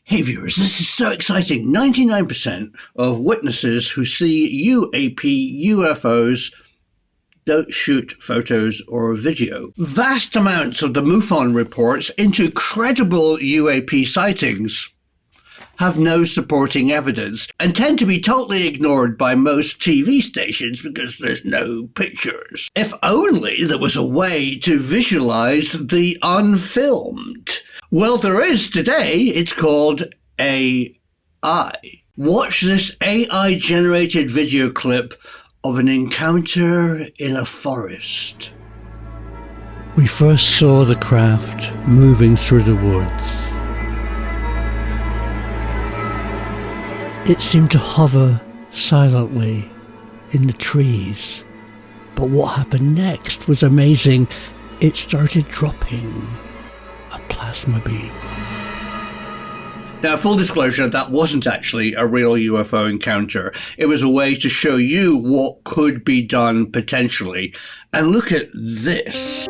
Hey viewers, this is so exciting. 99% of witnesses who see UAP UFOs don't shoot photos or video. Vast amounts of the MUFON reports into credible UAP sightings have no supporting evidence and tend to be totally ignored by most TV stations because there's no pictures. If only there was a way to visualize the unfilmed. Well, there is today. It's called AI. Watch this AI-generated video clip of an encounter in a forest. We first saw the craft moving through the woods. It seemed to hover silently in the trees. But what happened next was amazing. It started dropping a plasma beam. Now, full disclosure, that wasn't actually a real UFO encounter. It was a way to show you what could be done potentially. And look at this.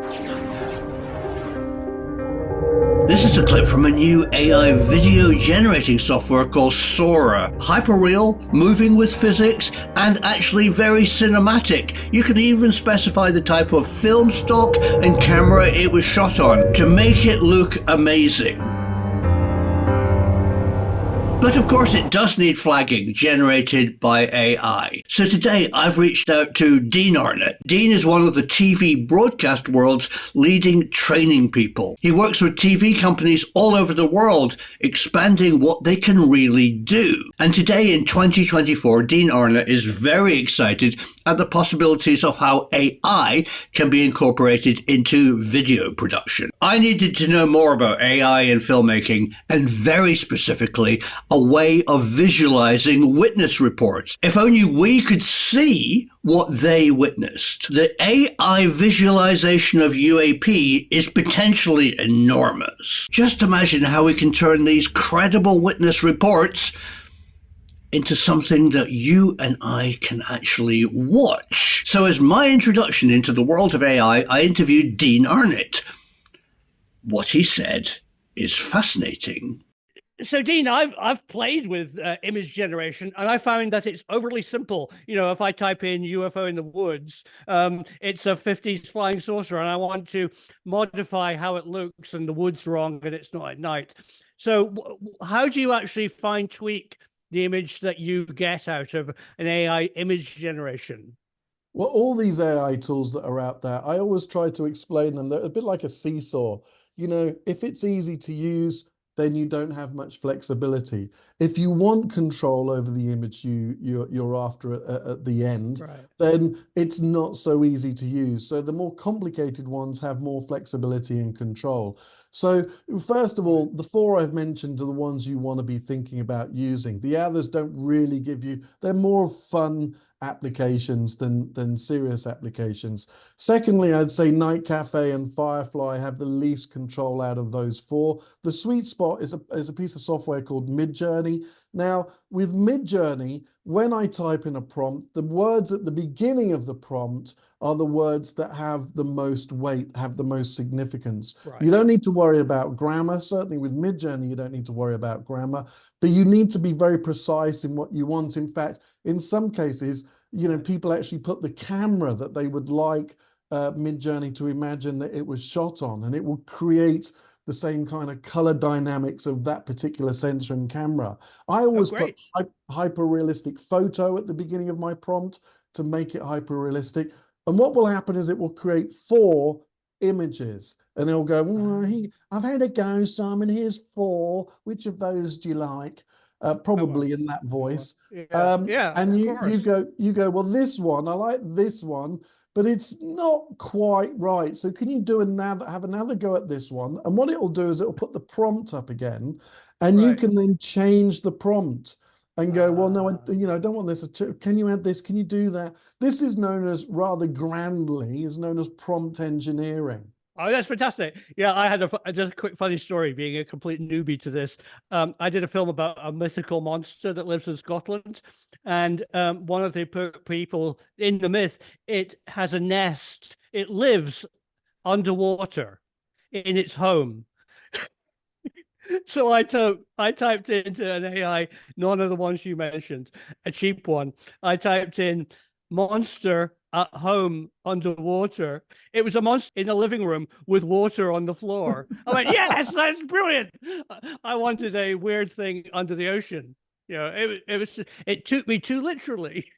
This is a clip from a new AI video generating software called Sora. Hyperreal, moving with physics, and actually very cinematic. You can even specify the type of film stock and camera it was shot on to make it look amazing. But of course it does need flagging generated by AI. So today I've reached out to Dean Arnett. Dean is one of the TV broadcast world's leading training people. He works with TV companies all over the world, expanding what they can really do. And today in 2024, Dean Arnett is very excited at the possibilities of how AI can be incorporated into video production. I needed to know more about AI in filmmaking, and very specifically, a way of visualizing witness reports. If only we could see what they witnessed. The AI visualization of UAP is potentially enormous. Just imagine how we can turn these credible witness reports into something that you and I can actually watch. So as my introduction into the world of AI, I interviewed Dean Arnett. What he said is fascinating. So, Dean, I've played with image generation, and I found that it's overly simple. You know, if I type in UFO in the woods, it's a 50s flying saucer, and I want to modify how it looks, and the wood's wrong, and it's not at night. So how do you actually fine tweak the image that you get out of an AI image generation? Well, all these AI tools that are out there, I always try to explain them. They're a bit like a seesaw. You know, if it's easy to use, then you don't have much flexibility. If you want control over the image you're after at the end, right, then it's not so easy to use. So the more complicated ones have more flexibility and control. So first of all, the four I've mentioned are the ones you want to be thinking about using. The others don't really give you, they're more fun applications than serious applications. Secondly, I'd say Night Cafe and Firefly have the least control out of those four. The sweet spot is a piece of software called Midjourney. Now, with Midjourney, when I type in a prompt, the words at the beginning of the prompt are the words that have the most weight, have the most significance. Right. You don't need to worry about grammar. Certainly with Midjourney, you don't need to worry about grammar, but you need to be very precise in what you want. In fact, in some cases, you know, people actually put the camera that they would like Midjourney to imagine that it was shot on, and it will create the same kind of color dynamics of that particular sensor and camera. I always put hyper-realistic photo at the beginning of my prompt to make it hyper-realistic. And what will happen is it will create 4 images, and it'll go, oh, I've had a go, Simon, here's 4. Which of those do you like? Probably in that voice. And you go, well, this one, I like this one, but it's not quite right. So can you do have another go at this one? And what it'll do is it'll put the prompt up again, and you can then change the prompt and go, well, no, I don't want this. Can you add this? Can you do that? This is known as, rather grandly, is known as prompt engineering. Oh, that's fantastic. Yeah, I had just a quick funny story, being a complete newbie to this. I did a film about a mythical monster that lives in Scotland. And one of the people in the myth, it has a nest. It lives underwater in its home. So I typed into an AI, none of the ones you mentioned, a cheap one. I typed in monster at home underwater. It was a monster in the living room with water on the floor. I went, yes, that's brilliant. I wanted a weird thing under the ocean. It took me too literally.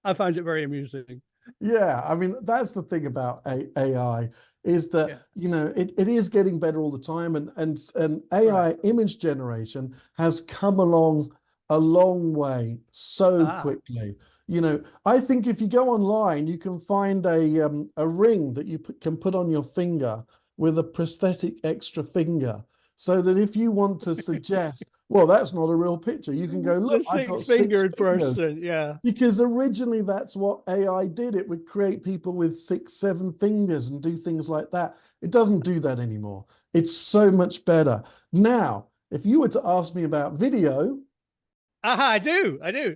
I found it very amusing. Yeah, I mean, that's the thing about AI is that, Yeah. it is getting better all the time, and AI Right. image generation has come along a long way so Ah. quickly. I think if you go online, you can find a ring that you can put on your finger with a prosthetic extra finger, so that if you want to suggest, well, that's not a real picture, you can go, The look, I've got six six-fingered fingers. person. Yeah. Because originally that's what AI did. It would create people with 6, 7 fingers and do things like that. It doesn't do that anymore. It's so much better. Now, if you were to ask me about video, Aha, I do. I do.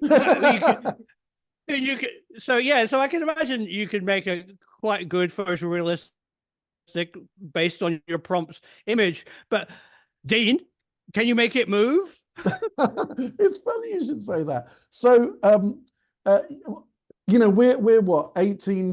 You could, so yeah, so I can imagine you could make a quite good photorealistic based on your prompt's image. But Dean, can you make it move? it's funny you should say that. So, uh, we're what, 18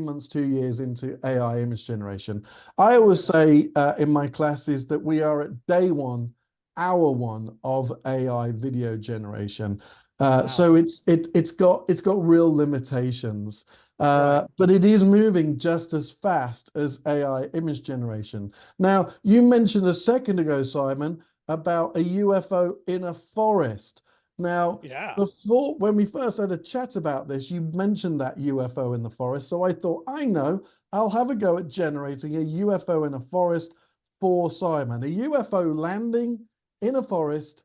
months, 2 years into AI image generation. I always say in my classes that we are at day one, hour one of AI video generation. Wow. So it's got real limitations, Right. but it is moving just as fast as AI image generation. Now, you mentioned a second ago, Simon, about a UFO in a forest. Now, Yeah. before, when we first had a chat about this, you mentioned that UFO in the forest. So I thought, I'll have a go at generating a UFO in a forest for Simon. A UFO landing in a forest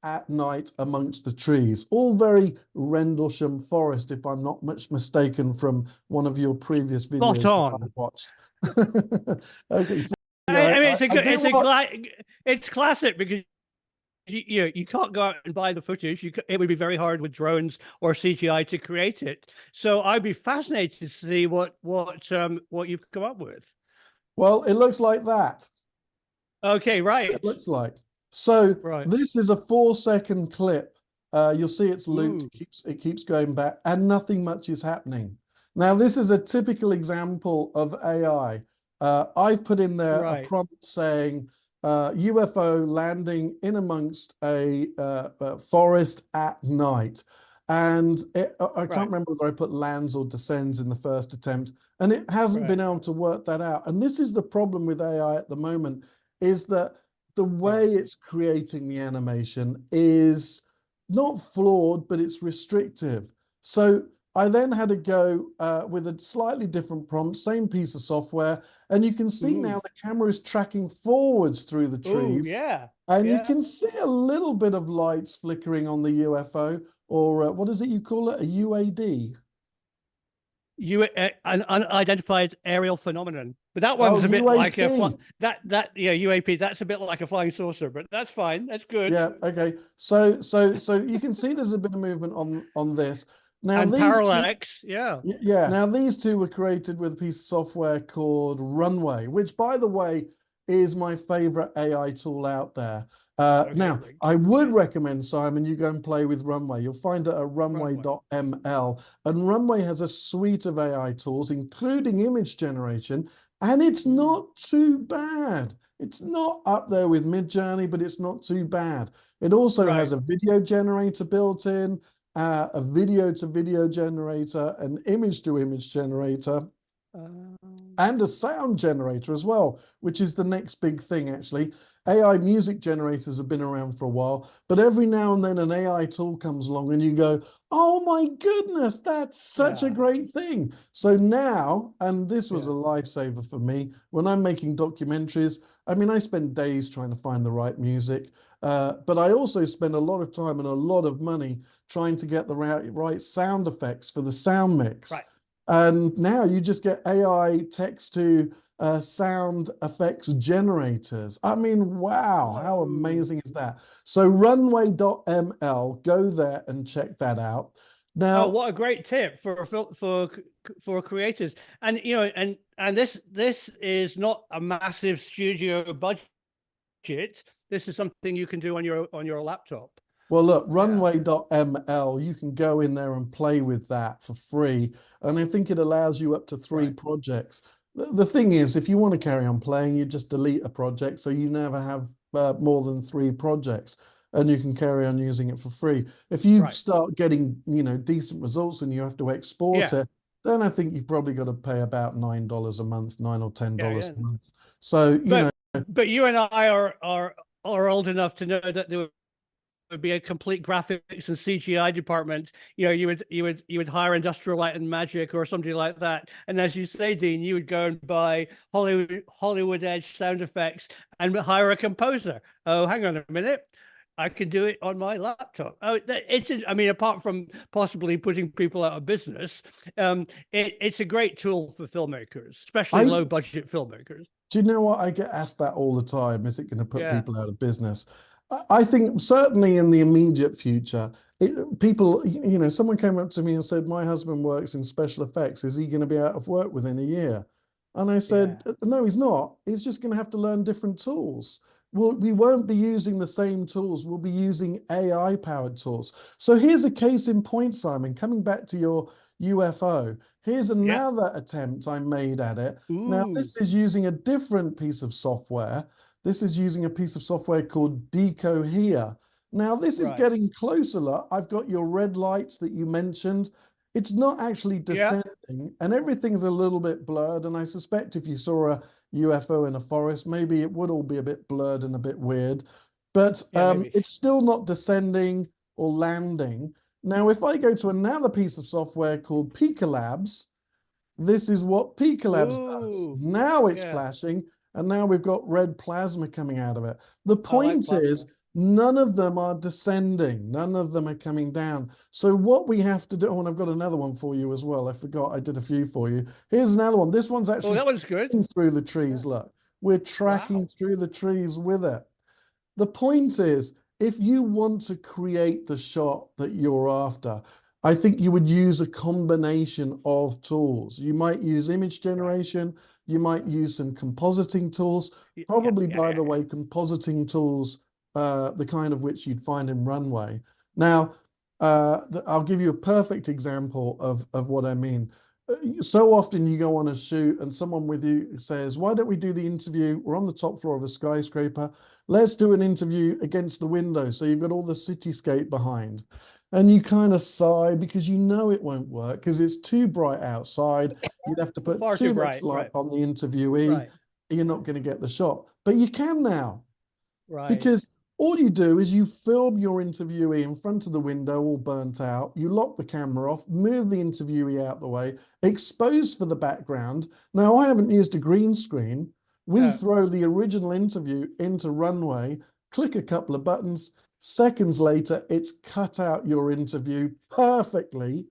at night amongst the trees. All very Rendlesham Forest, if I'm not much mistaken from one of your previous Spot videos that I on. watched. Okay, so I mean, I do watch. it's classic because you can't go out and buy the footage. It would be very hard with drones or CGI to create it. So I'd be fascinated to see what you've come up with. Well, it looks like that. Okay, That's what right, it looks like. So right. this is a 4-second clip. You'll see it's looped, Ooh, it keeps going back, and nothing much is happening. Now, this is a typical example of AI. I've put in there a right, prompt saying UFO landing in amongst a forest at night. And I can't right, remember whether I put lands or descends in the first attempt, and it hasn't right, been able to work that out. And this is the problem with AI at the moment, is that the way right. it's creating the animation is not flawed, but it's restrictive. So I then had to go with a slightly different prompt, same piece of software, and you can see now Ooh, the camera is tracking forwards through the ooh, trees, yeah, and you yeah. can see a little bit of lights flickering on the UFO, or what is it you call it? A UAD? An unidentified aerial phenomenon, but that Oh, one's a bit like UAP. UAP. That's a bit like a flying saucer, but that's fine. That's good. Yeah, okay. So you can see there's a bit of movement on this. Now And these two, parallax, yeah. yeah. Now these two were created with a piece of software called Runway, which, by the way, is my favorite AI tool out there. Okay, Now, great. I would recommend, Simon, you go and play with Runway. You'll find it at Runway. runway.ml. And Runway has a suite of AI tools, including image generation, and it's Ooh, not too bad. It's not up there with Midjourney, but it's not too bad. It also has right. a video generator built in, a video to video generator, an image to image generator, Um, and a sound generator as well, which is the next big thing, actually. AI music generators have been around for a while, but every now and then an AI tool comes along and you go, oh my goodness, that's such a yeah, great thing. So now, and this was a yeah. lifesaver for me, when I'm making documentaries, I mean, I spend days trying to find the right music, but I also spend a lot of time and a lot of money trying to get the right sound effects for the sound mix. Right. And now you just get AI text to sound effects generators. I mean, wow, how Whoa. amazing is that? So runway.ml, go there and check that out. Oh, Now, what a great tip for creators. And and this is not a massive studio budget. budget, this is something you can do on your laptop. Well, look, runway.ml, you can go in there and play with that for free. And I think it allows you up to 3 projects. The thing is, if you want to carry on playing, you just delete a project. So you never have more than 3 projects and you can carry on using it for free. If you start getting, decent results and you have to export it, then I think you've probably got to pay about $9 a month, $9 or $10 a month. So, but you and I are old enough to know that there would be a complete graphics and CGI department. You would hire Industrial Light and Magic or something like that. And as you say, Dean, you would go and buy Hollywood Edge sound effects and hire a composer. Oh, hang on a minute. I can do it on my laptop. Oh, I mean, apart from possibly putting people out of business, it's a great tool for filmmakers, especially low-budget filmmakers. Do you know what? I get asked that all the time. Is it going to put people out of business? I think certainly in the immediate future, people, someone came up to me and said, my husband works in special effects. Is he going to be out of work within a year? And I said, no, he's not. He's just going to have to learn different tools. We won't be using the same tools. We'll be using AI-powered tools. So here's a case in point, Simon, coming back to your UFO. Here's another attempt I made at it. Ooh. Now, this is using a different piece of software. This is using a piece of software called Decohere. Now, this is getting closer. Look, I've got your red lights that you mentioned. It's not actually descending, and everything's a little bit blurred. And I suspect if you saw a UFO in a forest, maybe it would all be a bit blurred and a bit weird. But it's still not descending or landing. Now, if I go to another piece of software called Pika Labs, this is what Pika Labs does. Now it's flashing, and now we've got red plasma coming out of it. The point is, none of them are descending. None of them are coming down. So what we have to do, and I've got another one for you as well. I forgot I did a few for you. Here's another one. This one's actually that one's good. Through the trees. Look, we're tracking through the trees with it. The point is, if you want to create the shot that you're after, I think you would use a combination of tools. You might use image generation. You might use some compositing tools. Probably, by the way, compositing tools, the kind of which you'd find in Runway. Now, I'll give you a perfect example of what I mean. So often you go on a shoot and someone with you says, why don't we do the interview? We're on the top floor of a skyscraper. Let's do an interview against the window. So you've got all the cityscape behind. And you kind of sigh because you know it won't work because it's too bright outside. You'd have to put too much light on the interviewee. You're not going to get the shot. But you can now. Because all you do is you film your interviewee in front of the window all burnt out. You lock the camera off, move the interviewee out the way, expose for the background. Now, I haven't used a green screen. We throw the original interview into Runway, click a couple of buttons. Seconds later, it's cut out your interview perfectly,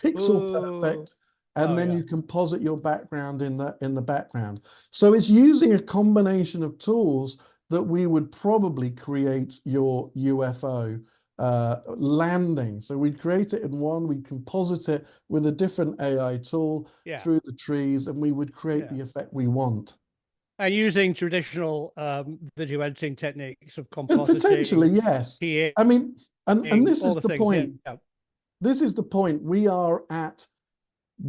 pixel perfect. And then you composite your background in the background. So it's using a combination of tools that we would probably create your UFO landing. So we'd create it in one, we'd composite it with a different AI tool through the trees, and we would create the effect we want. And using traditional video editing techniques of compositing. Potentially, yes. I mean, and this is the point. This is the point. We are at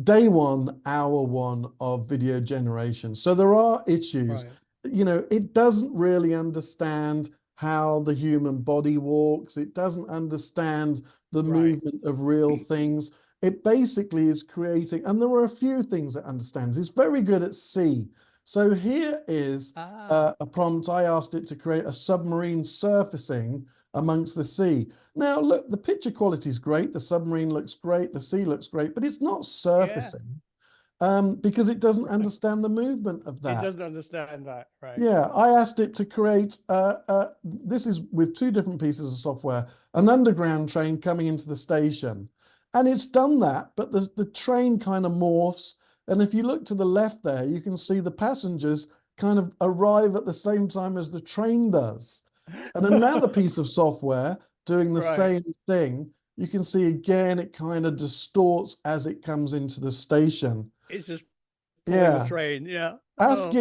day one, hour one of video generation. So there are issues. It doesn't really understand how the human body walks. It doesn't understand the movement of real things. It basically is creating, and there are a few things it understands. It's very good at C. So here is a prompt. I asked it to create a submarine surfacing amongst the sea. Now, look, the picture quality is great. The submarine looks great. The sea looks great, but it's not surfacing. Because it doesn't understand the movement of that. It doesn't understand that, right? Yeah, I asked it to create, this is with 2 different pieces of software, an underground train coming into the station. And it's done that, but the train kind of morphs. And if you look to the left there, you can see the passengers kind of arrive at the same time as the train does. And another piece of software doing the same thing, you can see again, it kind of distorts as it comes into the station. It's just pulling the Yeah. train. Yeah. Ask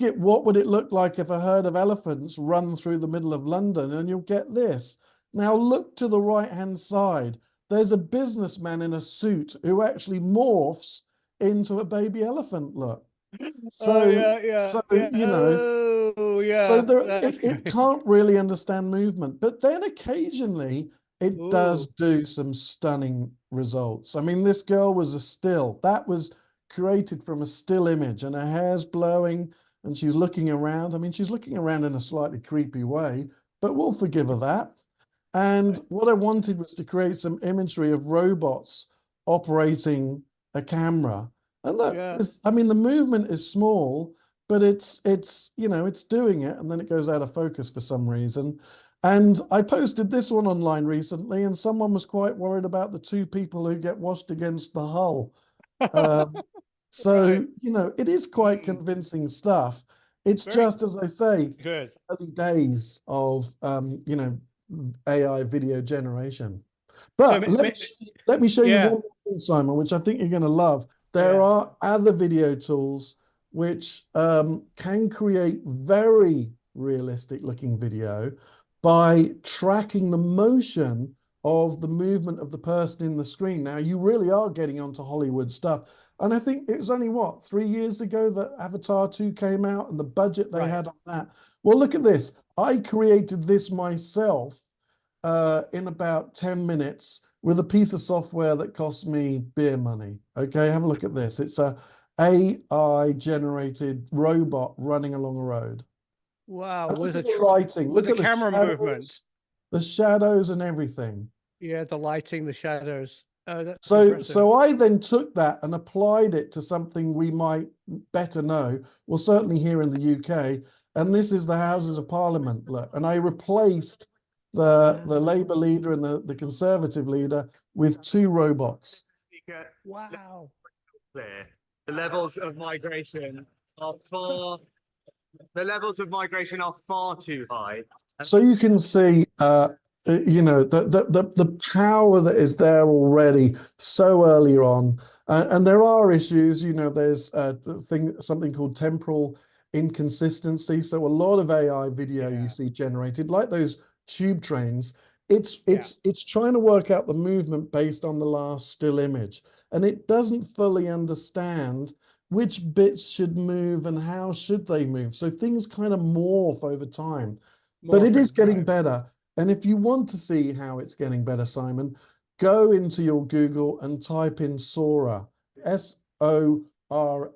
it what would it look like if a herd of elephants run through the middle of London, and you'll get this. Now look to the right-hand side. There's a businessman in a suit who actually morphs into a baby elephant. Look. Oh So yeah, yeah, so yeah. you know, Oh so yeah, there that's it great. can't really understand movement, but then occasionally it does Ooh, do some stunning results. I mean, this girl was a still. That was created from a still image, and her hair's blowing and she's looking around. I mean, she's looking around in a slightly creepy way, but we'll forgive her that. And what I wanted was to create some imagery of robots operating a camera. And look, yeah. I mean, the movement is small, but it's you know, it's doing it, and then it goes out of focus for some reason. And I posted this one online recently, and someone was quite worried about the two people who get washed against the hull. Um, Right. so, you know, it is quite Mm, convincing stuff. It's very just, as I say, good. early days of you know, AI video generation. So, But let me show you one yeah, more thing, Simon, which I think you're going to love. There yeah. are other video tools which can create very realistic looking video by tracking the motion of the movement of the person in the screen. Now, you really are getting onto Hollywood stuff. And I think it was only what, 3 years ago that Avatar 2 came out, and the budget they Right. had on that. Well, look at this. I created this myself in about 10 minutes with a piece of software that cost me beer money. Okay, have a look at this. It's a AI generated robot running along a road. Wow. And look With at the lighting, with look the at camera movement. the shadows and everything. Yeah, the lighting, the shadows. Oh, that's So, impressive. so I then took that and applied it to something we might better know, well, certainly here in the UK. And this is the Houses of Parliament. Look, and I replaced the Labour leader and the Conservative leader with two robots. Wow. Clear. The levels of migration are far. The levels of migration are far too high. So you can see, you know, the power that is there already so early on. And there are issues, you know, there's something called temporal inconsistency. So a lot of AI video you Yeah. see generated, like those tube trains, it's Yeah. it's trying to work out the movement based on the last still image. And it doesn't fully understand which bits should move and how should they move. So things kind of morph over time. But it is Morphing. getting Right. better. And if you want to see how it's getting better, Simon, go into your Google and type in Sora, Sora,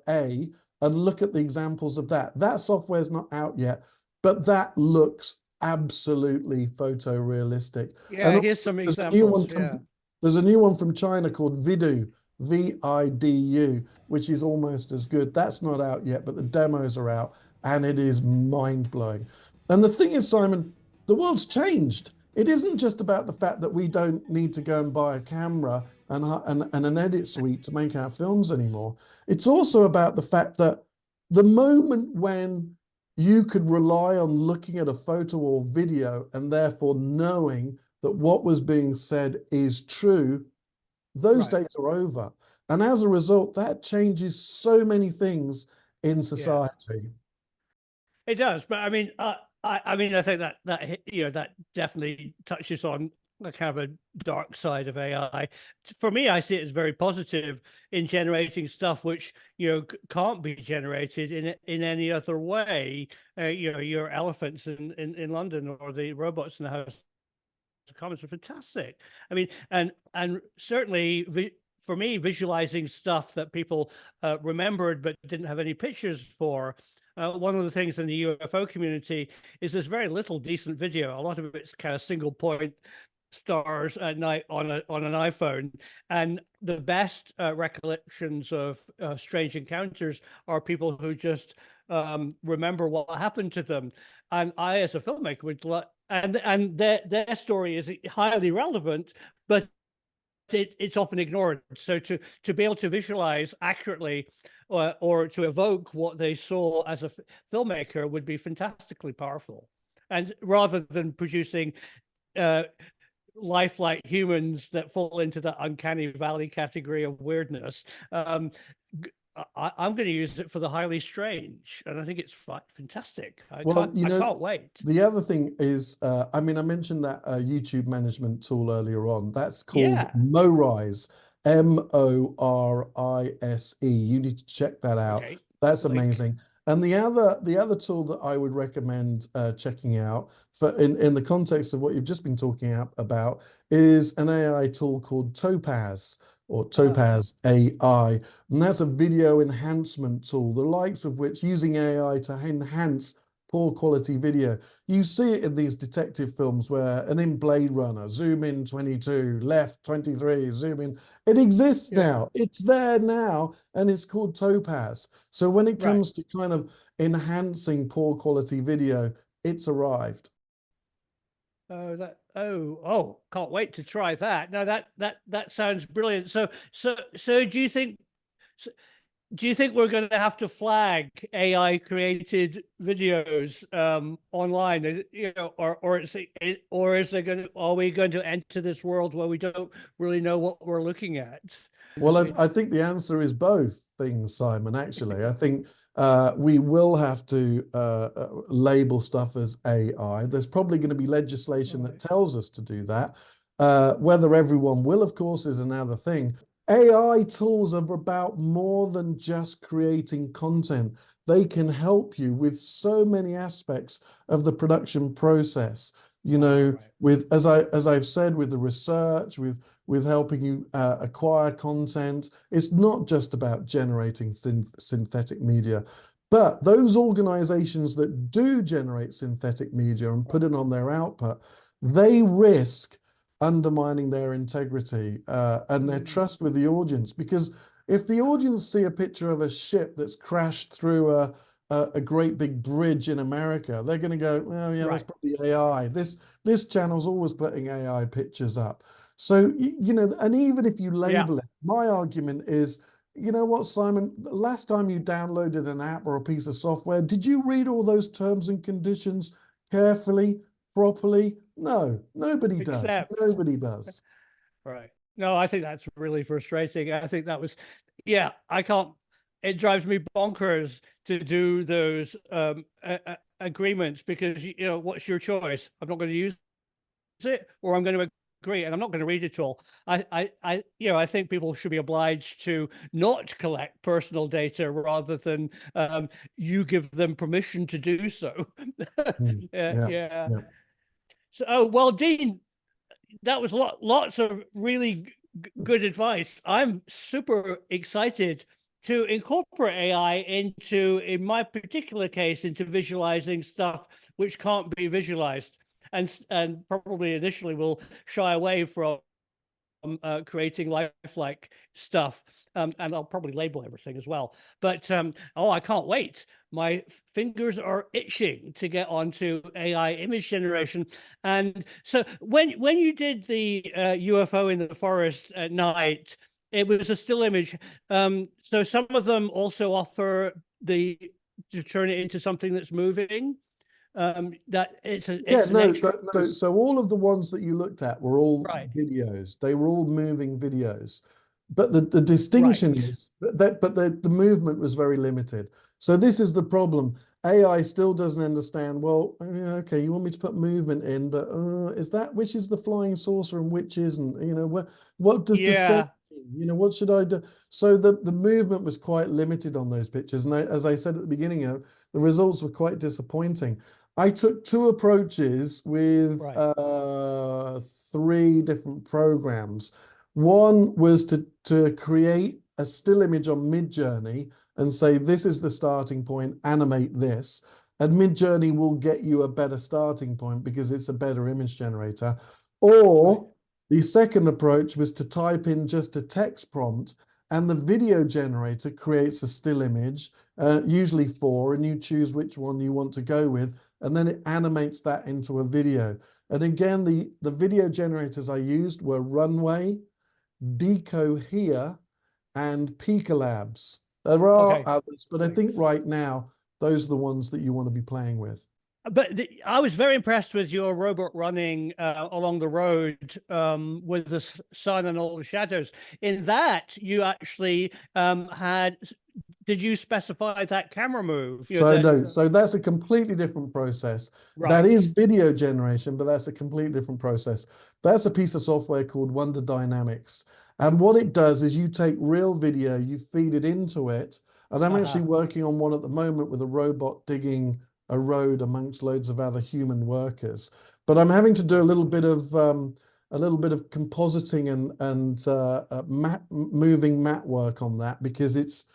and look at the examples of that. That software is not out yet, but that looks absolutely photorealistic. Yeah, And here's also, some examples. Yeah. there's a new one from China called Vidu, Vidu, which is almost as good. That's not out yet, but the demos are out, and it is mind-blowing. And the thing is, Simon, the world's changed. It isn't just about the fact that we don't need to go and buy a camera and an edit suite to make our films anymore. It's also about the fact that the moment when you could rely on looking at a photo or video and therefore knowing that what was being said is true, those Right. days are over. And as a result, that changes so many things in Yeah. society. It does, but I mean, I mean, I think that you know that definitely touches on the kind of a dark side of AI. For me, I see it as very positive in generating stuff which can't be generated in any other way. Your elephants in London or the robots in the House of Commons are fantastic. I mean, and certainly. For me, visualizing stuff that people remembered but didn't have any pictures for. One of the things in the UFO community is there's very little decent video. A lot of it's kind of single point stars at night on an iPhone, and the best recollections of strange encounters are people who just remember what happened to them. And I, as a filmmaker, would and their story is highly relevant, but it's often ignored. So to be able to visualize accurately or to evoke what they saw as a filmmaker would be fantastically powerful. And rather than producing lifelike humans that fall into that uncanny valley category of weirdness, I'm going to use it for the highly strange, and I think it's fantastic. Well, I can't wait. the other thing is, I mean, I mentioned that YouTube management tool earlier on. That's called Yeah. Morise, Morise. You need to check that out. Okay. That's Link. amazing. And the other tool that I would recommend checking out for in the context of what you've just been talking about is an AI tool called Topaz or Topaz AI. And that's a video enhancement tool, the likes of which using AI to enhance poor quality video. You see it in these detective films where, and in Blade Runner, zoom in 22, left 23, zoom in. It exists now. It's there now, and it's called Topaz. So when it comes to kind of enhancing poor quality video, it's arrived. Can't wait to try that. Now that sounds brilliant. So do you think we're going to have to flag AI created videos online? Are we going to enter this world where we don't really know what we're looking at? Well, I think the answer is both things, Simon, actually. I think we will have to label stuff as AI. There's probably going to be legislation that tells us to do that. Whether everyone will, of course, is another thing. AI tools are about more than just creating content. They can help you with so many aspects of the production process. With as I've said, with the research, with helping you acquire content. It's not just about generating synthetic media, but those organizations that do generate synthetic media and put it on their output, they risk undermining their integrity and their trust with the audience. Because if the audience see a picture of a ship that's crashed through a great big bridge in America, they're going to go, oh yeah, that's probably AI. This channel's always putting AI pictures up. So, and even if you label it, my argument is, you know what, Simon, the last time you downloaded an app or a piece of software, did you read all those terms and conditions carefully, properly? No, nobody does. Nobody does. Right. No, I think that's really frustrating. I think that was, I can't, it drives me bonkers to do those agreements because, what's your choice? I'm not going to use it, or I'm going to agree, and I'm not going to read it all. I think people should be obliged to not collect personal data rather than you give them permission to do so. Yeah. So, well, Dean, that was lots of really good advice. I'm super excited to incorporate AI in my particular case, into visualizing stuff which can't be visualized, and probably initially will shy away from creating lifelike stuff. And I'll probably label everything as well. But I can't wait. My fingers are itching to get onto AI image generation. And so when you did the UFO in the forest at night, it was a still image. So some of them also offer to turn it into something that's moving. So all of the ones that you looked at were all videos. They were all moving videos. But the distinction is that the movement was very limited. So this is the problem. AI still doesn't understand, well, okay, you want me to put movement in, but which is the flying saucer and which isn't? What does descent mean? What should I do? So the movement was quite limited on those pictures. And as I said at the beginning, the results were quite disappointing. I took two approaches with 3 different programs. One was to create a still image on Midjourney and say, this is the starting point, animate this. And Midjourney will get you a better starting point because it's a better image generator. Or the second approach was to type in just a text prompt, and the video generator creates a still image, usually 4, and you choose which one you want to go with, and then it animates that into a video. And again, the video generators I used were Runway, Decohere, and Pika Labs. There are others, but I think right now, those are the ones that you want to be playing with. But I was very impressed with your robot running along the road with the sun and all the shadows. In that, you actually had did you specify that camera move? You know, So that, no, so that's a completely different process. That right. is video generation, but that's a completely different process. That's a piece of software called Wonder Dynamics. And what it does is you take real video, you feed it into it. And I'm actually working on one at the moment with a robot digging a road amongst loads of other human workers. But I'm having to do a little bit of compositing and moving mat work on that because it's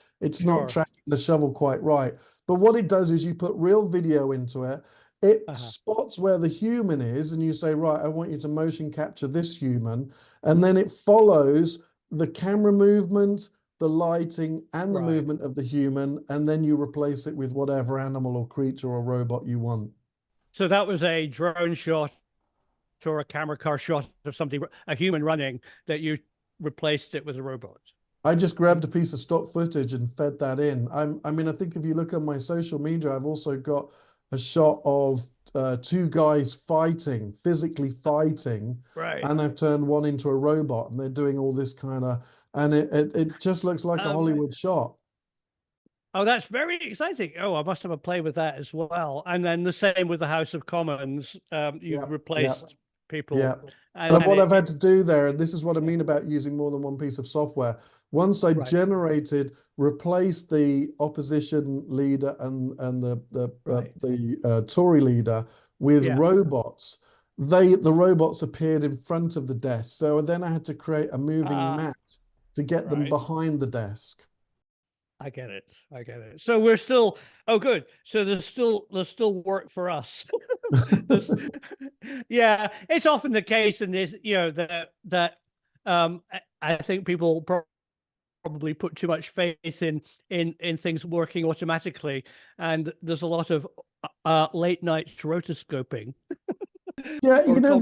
not Sure. tracking the shovel quite right. But what it does is you put real video into it. It spots where the human is, and you say, right, I want you to motion capture this human. And then it follows the camera movement, the lighting, and the movement of the human. And then you replace it with whatever animal or creature or robot you want. So that was a drone shot or a camera car shot of something, a human running, that you replaced it with a robot. I just grabbed a piece of stock footage and fed that in. I mean, I think if you look on my social media, I've also got a shot of two guys fighting, physically fighting, right? And I've turned one into a robot, and they're doing all this kind of, and it just looks like a Hollywood shot. Oh, that's very exciting. Oh, I must have a play with that as well. And then the same with the House of Commons. You replaced people. Yeah. And what I've had to do there, and this is what I mean about using more than one piece of software. Once I replaced the opposition leader and the Tory leader with robots. The robots appeared in front of the desk. So then I had to create a moving mat to get them behind the desk. I get it. So we're still, oh, good. So there's still work for us. Yeah, it's often the case in this, you know, that I think people probably put too much faith in things working automatically, and there's a lot of late night rotoscoping. Yeah, you know,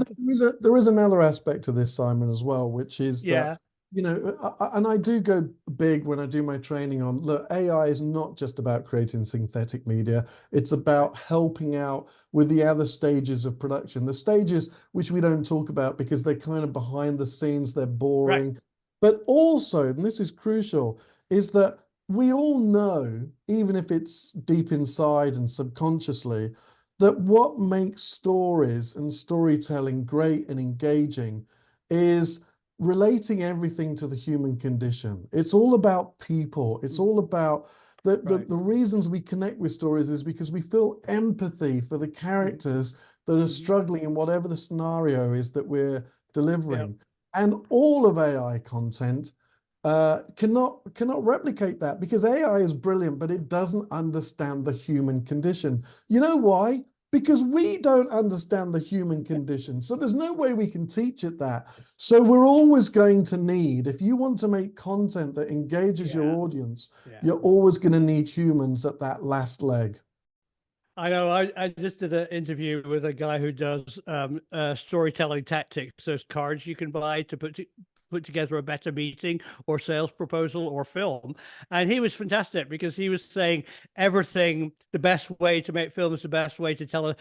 there is another aspect to this, Simon, as well, which is that, you know, and I do go big when I do my training on, look, AI is not just about creating synthetic media. It's about helping out with the other stages of production, the stages which we don't talk about because they're kind of behind the scenes, they're boring. But also, and this is crucial, is that we all know, even if it's deep inside and subconsciously, that what makes stories and storytelling great and engaging is relating everything to the human condition. It's all about people. It's all about the reasons we connect with stories is because we feel empathy for the characters that are struggling in whatever the scenario is that we're delivering. And all of AI content cannot replicate that because AI is brilliant, but it doesn't understand the human condition. You know why? Because we don't understand the human condition. So there's no way we can teach it that. So we're always going to need, if you want to make content that engages your audience, you're always going to need humans at that last leg. I know. I just did an interview with a guy who does storytelling tactics. There's cards you can buy to put together a better meeting or sales proposal or film. And he was fantastic because he was saying everything, the best way to make films, the best way to tell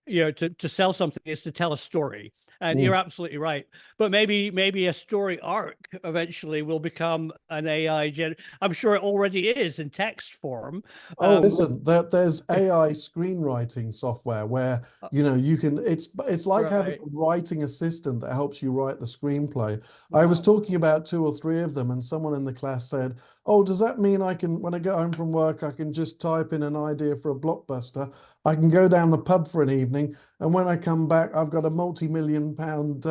to sell something is to tell a story. And you're absolutely right. But maybe a story arc eventually will become an AI I'm sure it already is in text form. Listen, there's AI screenwriting software where, you know, you can, it's like having a writing assistant that helps you write the screenplay. I was talking about 2 or 3 of them, and someone in the class said, oh, does that mean I can, when I get home from work, I can just type in an idea for a blockbuster? I can go down the pub for an evening, and when I come back, I've got a multi-million-pound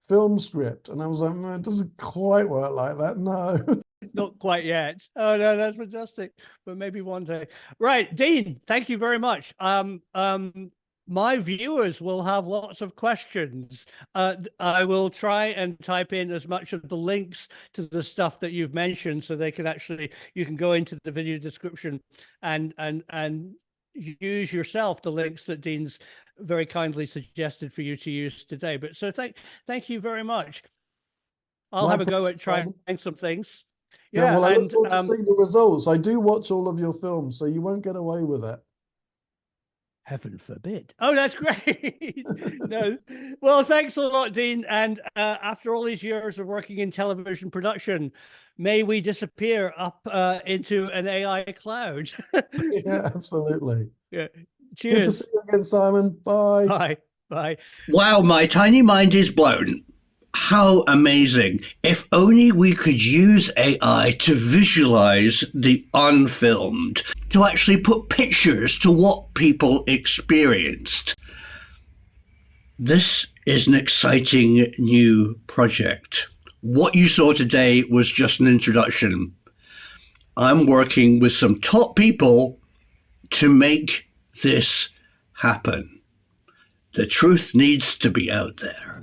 film script. And I was like, no, it doesn't quite work like that, no. Not quite yet. Oh no, that's fantastic. But maybe one day. Right, Dean, thank you very much. My viewers will have lots of questions. I will try and type in as much of the links to the stuff that you've mentioned so they can actually, you can go into the video description and use yourself the links that Dean's very kindly suggested for you to use today. But so thank you very much. I'll have a go at trying some things. Yeah, well, I look forward to seeing the results. I do watch all of your films, so you won't get away with it. Heaven forbid. Oh, that's great. No. Well, thanks a lot, Dean. And after all these years of working in television production, may we disappear up into an AI cloud. Yeah, absolutely. Yeah. Good to Cheers. see you again, Simon. Bye. Bye. Bye. Wow, my tiny mind is blown. How amazing. If only we could use AI to visualize the unfilmed, to actually put pictures to what people experienced. This is an exciting new project. What you saw today was just an introduction. I'm working with some top people to make this happen. The truth needs to be out there.